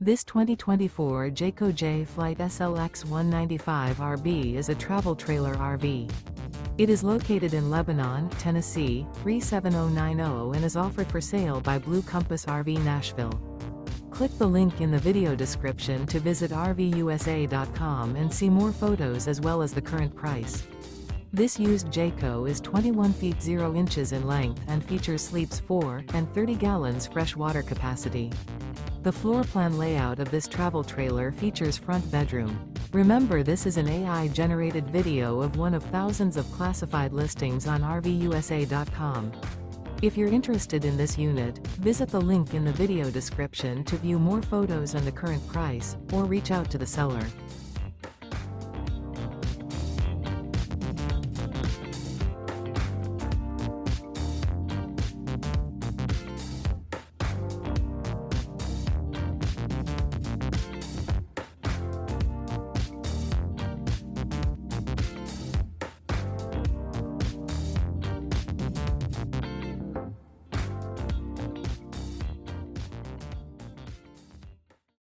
This 2024 Jayco Jay Flight SLX 195 RB is a travel trailer RV. It is located in Lebanon, Tennessee, 37090 and is offered for sale by Blue Compass RV Nashville. Click the link in the video description to visit RVUSA.com and see more photos as well as the current price. This used Jayco is 21 feet 0 inches in length and features sleeps 4 and 30 gallons fresh water capacity. The floor plan layout of this travel trailer features front bedroom. Remember, this is an AI-generated video of one of thousands of classified listings on RVUSA.com. If you're interested in this unit, visit the link in the video description to view more photos and the current price, or reach out to the seller.